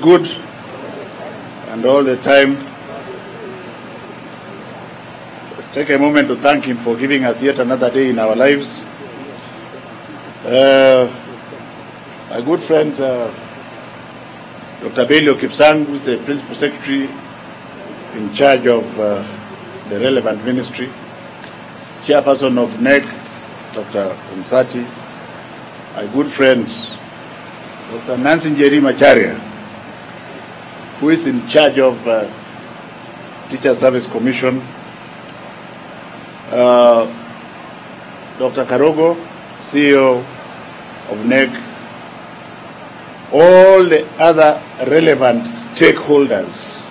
good, and all the time. Let's take a moment to thank him for giving us yet another day in our lives. My good friend, Dr. Belio Kipsang, who is the Principal Secretary in charge of the relevant ministry, Chairperson of NEC, Dr. Unsati, my good friend, Dr. Nancy Njeri Macharia, who is in charge of Teacher Service Commission, Dr. Karogo, CEO of NEC, all the other relevant stakeholders,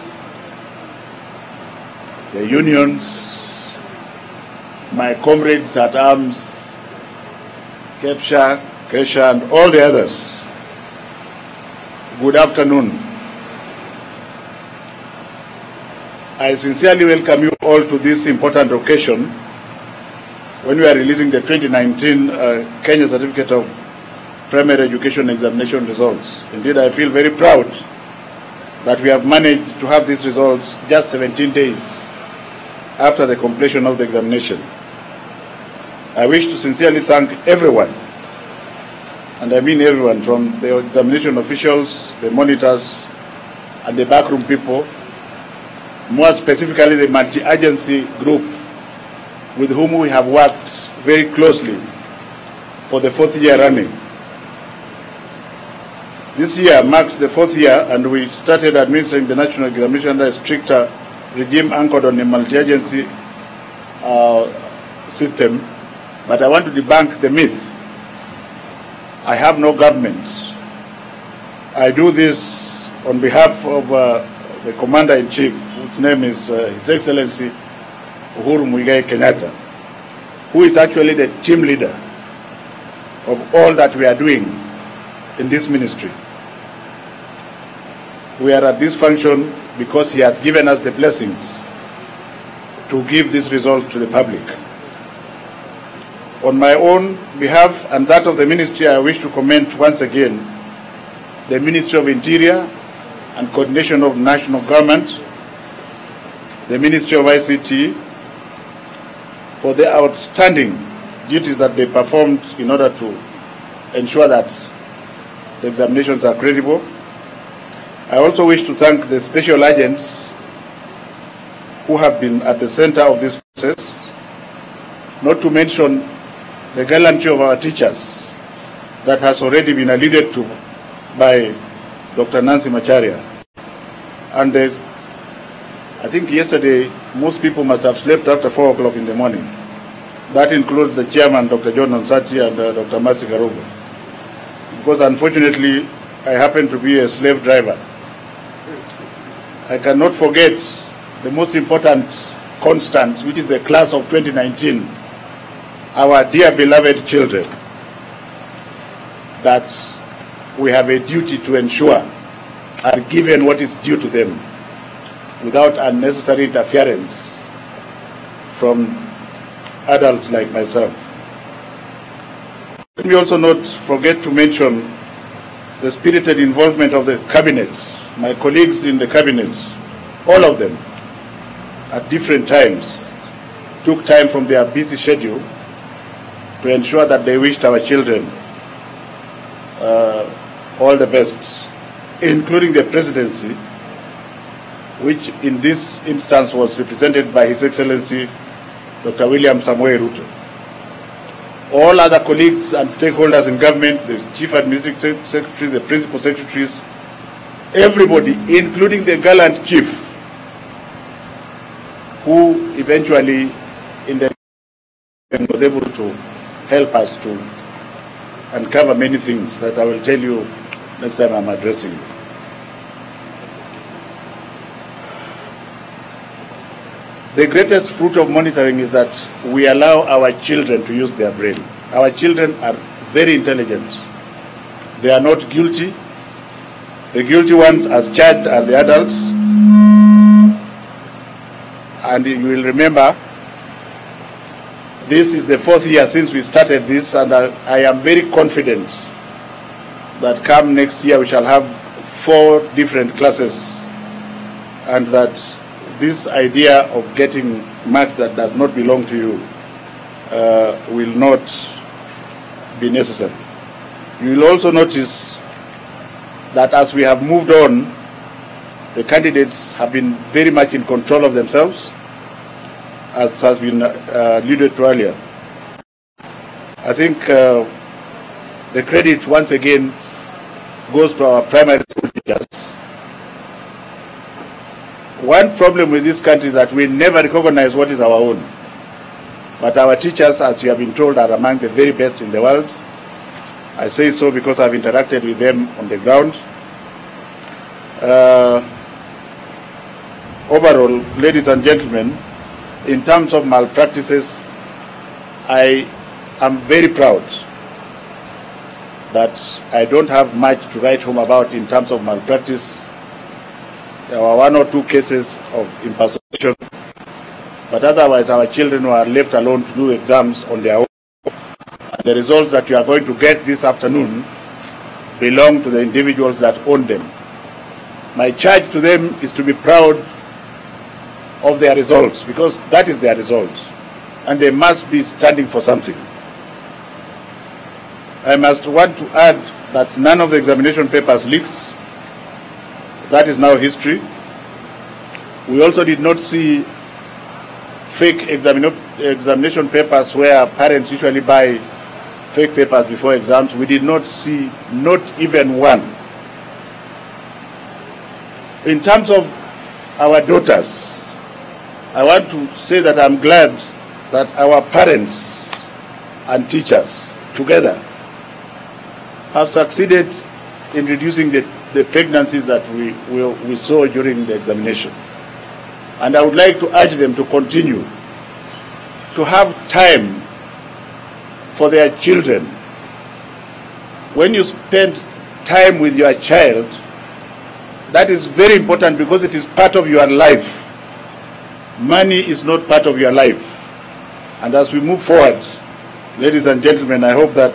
the unions, my comrades at arms, Kesha, and all the others. Good afternoon. I sincerely welcome you all to this important occasion when we are releasing the 2019 Kenya Certificate of Primary Education Examination results. Indeed, I feel very proud that we have managed to have these results just 17 days after the completion of the examination. I wish to sincerely thank everyone, and I mean everyone, from the examination officials, the monitors, and the backroom people, more specifically the multi-agency group with whom we have worked very closely for the 4th year running. This year marks the 4th year, and we started administering the national examination under a stricter regime anchored on a multi-agency system. But I want to debunk the myth. I have no government. I do this on behalf of the Commander-in-Chief, whose name is His Excellency Uhuru Muigai Kenyatta, who is actually the team leader of all that we are doing in this ministry. We are at this function because he has given us the blessings to give this result to the public. On my own behalf and that of the ministry, I wish to commend once again the Ministry of Interior and Coordination of National Government, the Ministry of ICT, for the outstanding duties that they performed in order to ensure that the examinations are credible. I also wish to thank the special agents who have been at the center of this process, not to mention the gallantry of our teachers that has already been alluded to by Dr. Nancy Macharia. And I think yesterday most people must have slept after 4 o'clock in the morning. That includes the chairman, Dr. John Onsati, and Dr. Mercy Karogo. Because unfortunately, I happen to be a slave driver. I cannot forget the most important constant, which is the class of 2019, our dear beloved children, that we have a duty to ensure are given what is due to them without unnecessary interference from adults like myself. Let me also not forget to mention the spirited involvement of the cabinet, my colleagues in the cabinet, all of them, at different times, took time from their busy schedule to ensure that they wished our children all the best, including the presidency, which in this instance was represented by His Excellency Dr. William Samoei Ruto. All other colleagues and stakeholders in government, the Chief Administrative Secretary, the Principal Secretaries, everybody, including the gallant Chief, who eventually in the end was able to help us to uncover many things that I will tell you next time I'm addressing you. The greatest fruit of monitoring is that we allow our children to use their brain. Our children are very intelligent. They are not guilty. The guilty ones as charged are the adults. And you will remember, this is the 4th year since we started this, and I am very confident that come next year we shall have 4 different classes, and that this idea of getting marks that does not belong to you will not be necessary. You will also notice that as we have moved on, the candidates have been very much in control of themselves, as has been alluded to earlier. I think the credit once again goes to our primary school teachers. One problem with this country is that we never recognize what is our own. But our teachers, as you have been told, are among the very best in the world. I say so because I've interacted with them on the ground. Overall, ladies and gentlemen, in terms of malpractices, I am very proud that I don't have much to write home about in terms of malpractice. There were 1 or 2 cases of impersonation, but otherwise our children were left alone to do exams on their own. And the results that you are going to get this afternoon belong to the individuals that own them. My charge to them is to be proud of their results, because that is their results, and they must be standing for something. I must want to add that none of the examination papers leaked. That is now history. We also did not see fake examination papers where parents usually buy fake papers before exams. We did not see not even one. In terms of our daughters, I want to say that I'm glad that our parents and teachers together have succeeded in reducing the pregnancies that we saw during the examination. And I would like to urge them to continue to have time for their children. When you spend time with your child, that is very important because it is part of your life. Money is not part of your life. And as we move forward, ladies and gentlemen, I hope that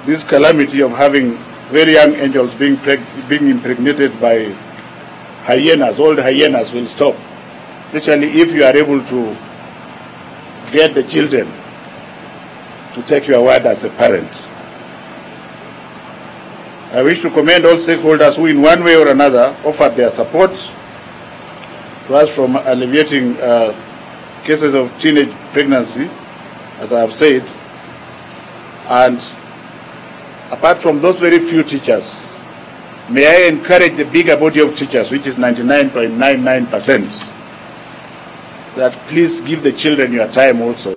this calamity of having very young angels being impregnated by hyenas, old hyenas, will stop. Especially if you are able to get the children to take your word as a parent. I wish to commend all stakeholders who in one way or another offered their support to us from alleviating cases of teenage pregnancy, as I have said. And apart from those very few teachers, may I encourage the bigger body of teachers, which is 99.99%, that please give the children your time also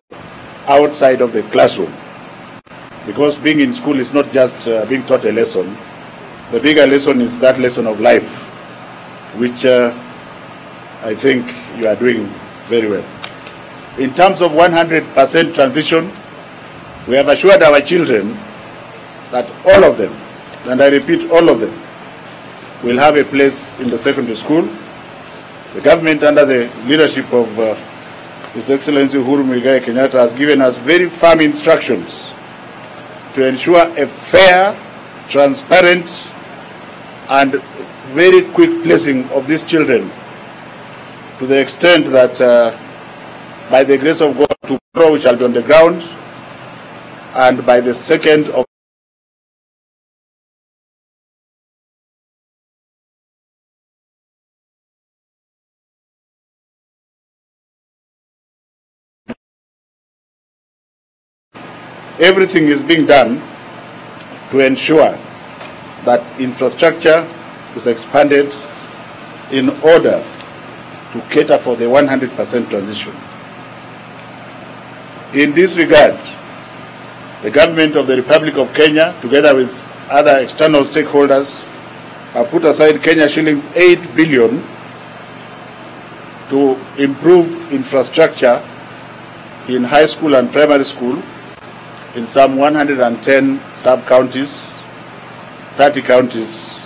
outside of the classroom. Because being in school is not just being taught a lesson. The bigger lesson is that lesson of life, which I think you are doing very well. In terms of 100% transition, we have assured our children that all of them, and I repeat, all of them, will have a place in the secondary school. The government, under the leadership of His Excellency Uhuru Muigai Kenyatta, has given us very firm instructions to ensure a fair, transparent, and very quick placing of these children, to the extent that by the grace of God, tomorrow we shall be on the ground, and by the 2nd of everything is being done to ensure that infrastructure is expanded in order to cater for the 100% transition. In this regard, the government of the Republic of Kenya, together with other external stakeholders, have put aside Kenya shillings 8 billion to improve infrastructure in high school and primary school in some 110 sub-counties, 30 counties.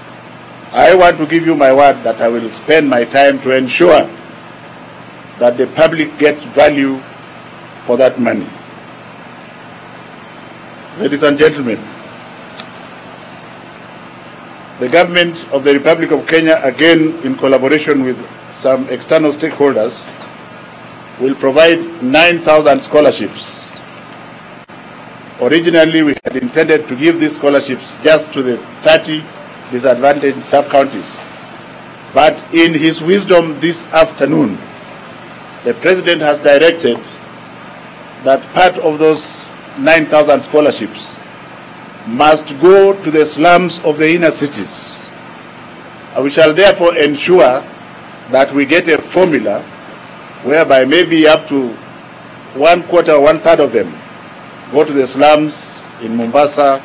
I want to give you my word that I will spend my time to ensure that the public gets value for that money. Ladies and gentlemen, the government of the Republic of Kenya, again in collaboration with some external stakeholders, will provide 9,000 scholarships. Originally, we had intended to give these scholarships just to the 30 disadvantaged sub-counties. But in his wisdom this afternoon, the President has directed that part of those 9,000 scholarships must go to the slums of the inner cities. We shall therefore ensure that we get a formula whereby maybe up to 1/4, 1/3 of them go to the slums in Mombasa,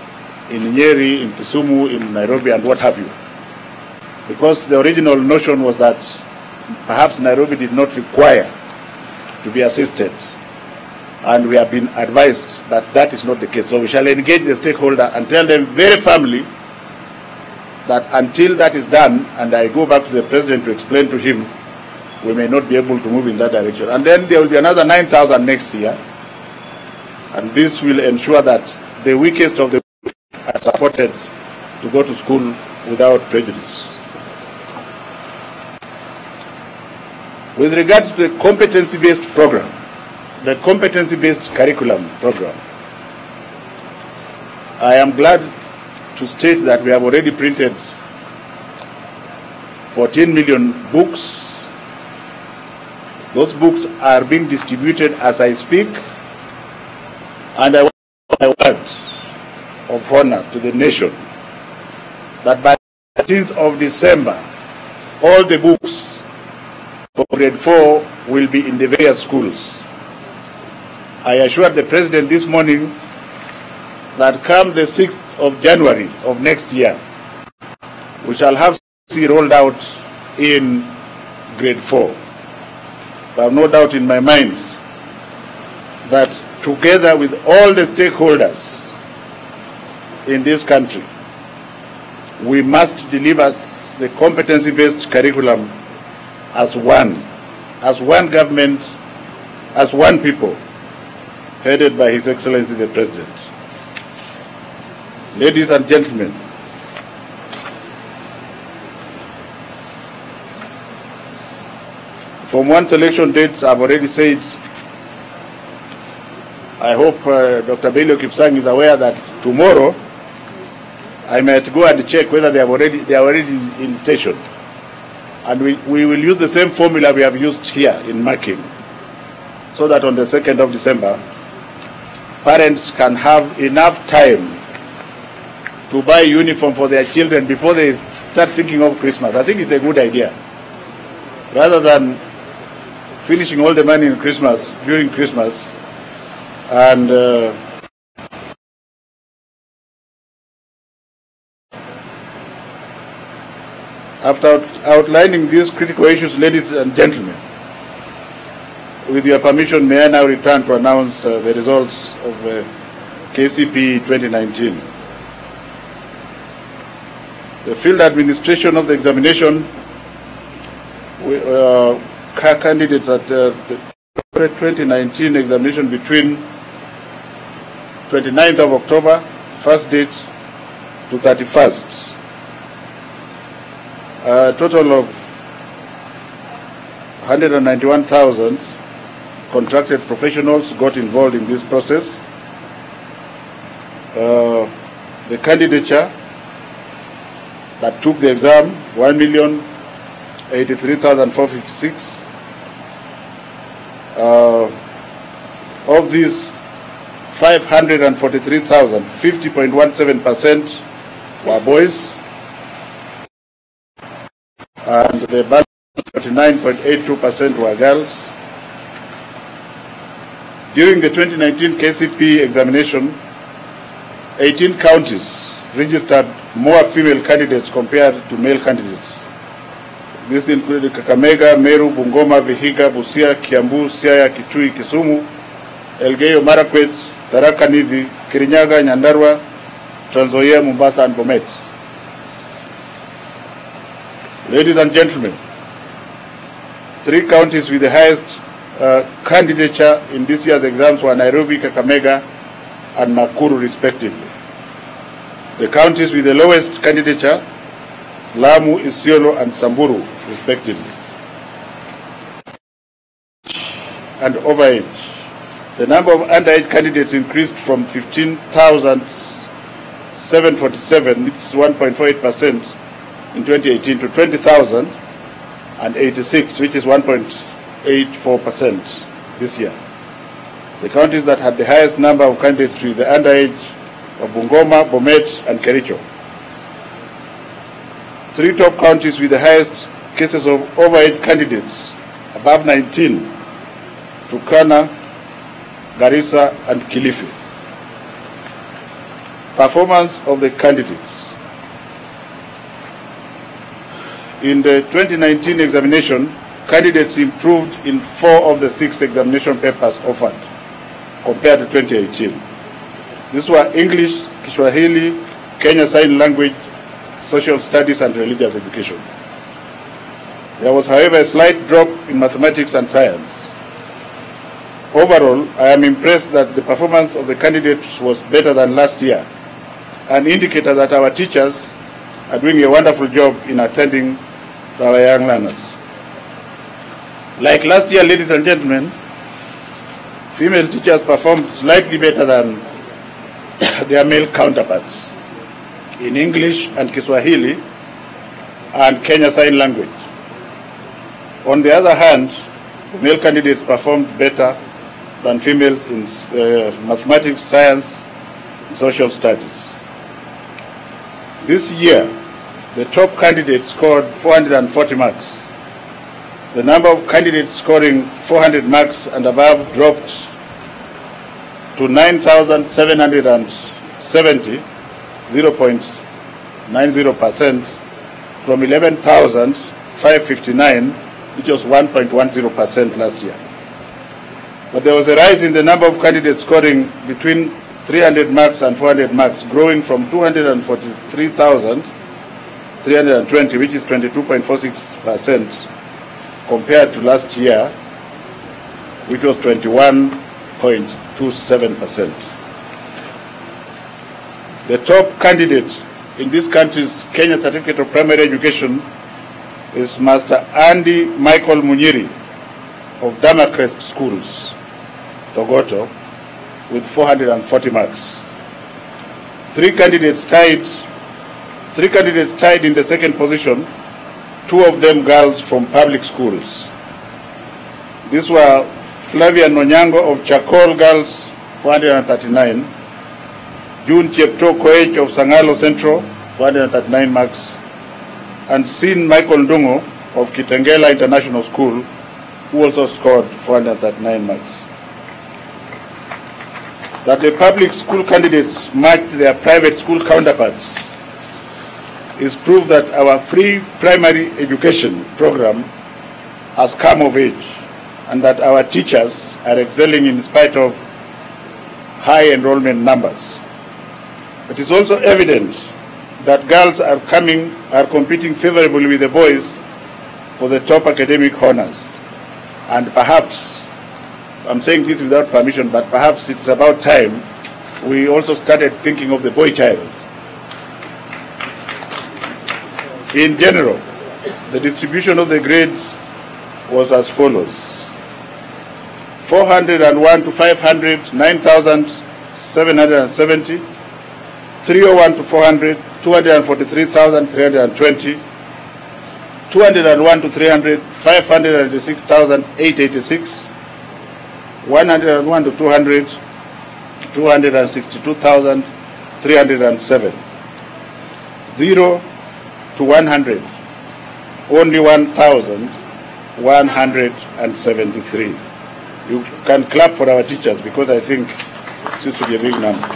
in Nyeri, in Kisumu, in Nairobi, and what have you. Because the original notion was that perhaps Nairobi did not require to be assisted. And we have been advised that that is not the case. So we shall engage the stakeholder and tell them very firmly that until that is done, and I go back to the President to explain to him, we may not be able to move in that direction. And then there will be another 9,000 next year. And this will ensure that the weakest of the weak are supported to go to school without prejudice. With regard to the competency-based program, the competency-based curriculum program, I am glad to state that we have already printed 14 million books. Those books are being distributed as I speak, and I want my word of honor to the nation that by the 13th of December, all the books for grade 4 will be in the various schools. I assured the President this morning that come the 6th of January of next year, we shall have CPE rolled out in grade 4. I have no doubt in my mind that together with all the stakeholders in this country, we must deliver the competency-based curriculum as one government, as one people, headed by His Excellency the President. Ladies and gentlemen, from one selection date, I've already said, I hope Dr. Bello Kipsang is aware that tomorrow I might go and check whether they are already in station. And we will use the same formula we have used here in marking, so that on the 2nd of December, parents can have enough time to buy uniform for their children before they start thinking of Christmas. I think it's a good idea. Rather than finishing all the money in Christmas, during Christmas, and after outlining these critical issues, ladies and gentlemen, with your permission, may I now return to announce the results of KCPE 2019. The field administration of the examination, candidates at the 2019 examination between 29th of October, first date, to 31st. A total of 191,000 contracted professionals got involved in this process. The candidature that took the exam, 1,083,456. Of these, 543,000, 50.17% were boys, and the balance 39.82% were girls. During the 2019 KCPE examination, 18 counties registered more female candidates compared to male candidates. This included Kakamega, Meru, Bungoma, Vihiga, Busia, Kiambu, Siaya, Kitui, Kisumu, Elgeyo Marakwet, Tharaka Nithi, Kirinyaga, Nyandarua, Trans Nzoia, Mombasa, and Bomet. Ladies and gentlemen, 3 counties with the highest candidature in this year's exams were Nairobi, Kakamega, and Nakuru respectively. The counties with the lowest candidature Lamu, Isiolo, and Samburu, respectively. And overage. The number of underage candidates increased from 15,747, which is 1.48% in 2018, to 20,086, which is 1.84% this year. The counties that had the highest number of candidates with the underage were Bungoma, Bomet, and Kericho. 3 top counties with the highest cases of overage candidates above 19, Turkana, Garissa, and Kilifi. Performance of the candidates. In the 2019 examination, candidates improved in 4 of the 6 examination papers offered compared to 2018. These were English, Kiswahili, Kenya Sign Language, Social Studies, and Religious Education. There was, however, a slight drop in mathematics and science. Overall, I am impressed that the performance of the candidates was better than last year, an indicator that our teachers are doing a wonderful job in attending to our young learners. Like last year, ladies and gentlemen, female teachers performed slightly better than their male counterparts in English and Kiswahili and Kenya Sign Language. On the other hand, the male candidates performed better than females in mathematics, science, and social studies. This year, the top candidate scored 440 marks. The number of candidates scoring 400 marks and above dropped to 9,770, 0.90%, from 11,559, which was 1.10% last year. But there was a rise in the number of candidates scoring between 300 marks and 400 marks, growing from 243,320, which is 22.46%, compared to last year, which was 21.27%. The top candidate in this country's Kenya Certificate of Primary Education is Master Andy Michael Munyiri of Damacrest Schools, Togoto, with 440 marks. Three candidates tied in the second position, 2 of them girls from public schools. These were Flavia Nonyango of Chakol Girls, 439, June Chepto Koech of Sangalo Central, 439 marks, and Sin Michael Ndungo of Kitengela International School, who also scored 439 marks. That the public school candidates matched their private school counterparts is proof that our free primary education program has come of age and that our teachers are excelling in spite of high enrollment numbers. It is also evident that girls are competing favorably with the boys for the top academic honors. And perhaps, I'm saying this without permission, but perhaps it's about time we also started thinking of the boy child. In general, the distribution of the grades was as follows: 401 to 500, 9,770, 301 to 400, 243,320, 201 to 300, 506,886, 101 to 200, 262,307. 0 to 100, only 1,173. You can clap for our teachers because I think this used to be a big number.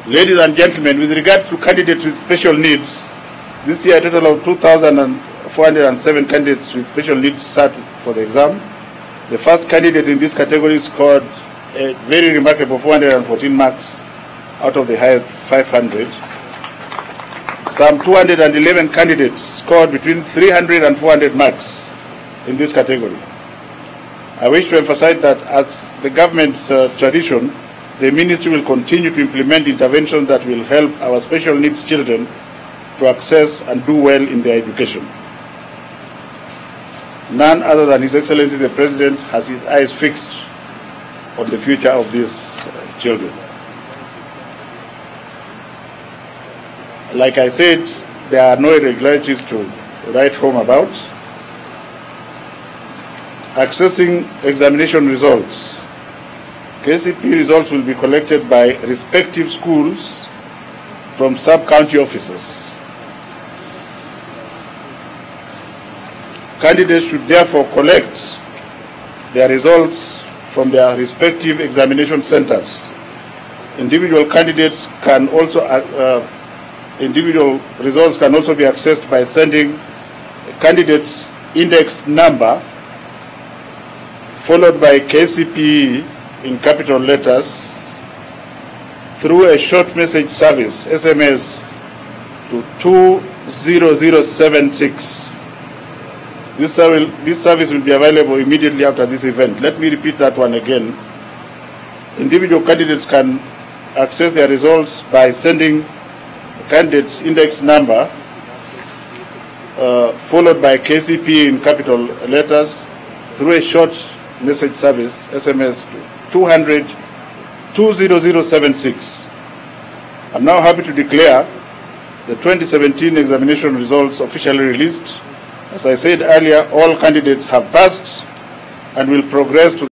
Ladies and gentlemen, with regard to candidates with special needs, this year a total of 2,407 candidates with special needs sat for the exam. The first candidate in this category scored a very remarkable 414 marks out of the highest 500. Some 211 candidates scored between 300 and 400 marks in this category. I wish to emphasize that as the government's tradition, the ministry will continue to implement interventions that will help our special needs children to access and do well in their education. None other than His Excellency the President has his eyes fixed on the future of these children. Like I said, there are no irregularities to write home about. Accessing examination results. KCPE results will be collected by respective schools from sub-county officers. Candidates should therefore collect their results from their respective examination centers. Individual candidates can also individual results can also be accessed by sending a candidate's index number followed by KCPE in capital letters through a short message service, SMS, to 20076. This service will be available immediately after this event. Let me repeat that one again. Individual candidates can access their results by sending the candidate's index number followed by KCPE in capital letters through a short message service, SMS, to 20076. I'm now happy to declare the 2017 examination results officially released. As I said earlier, all candidates have passed and will progress to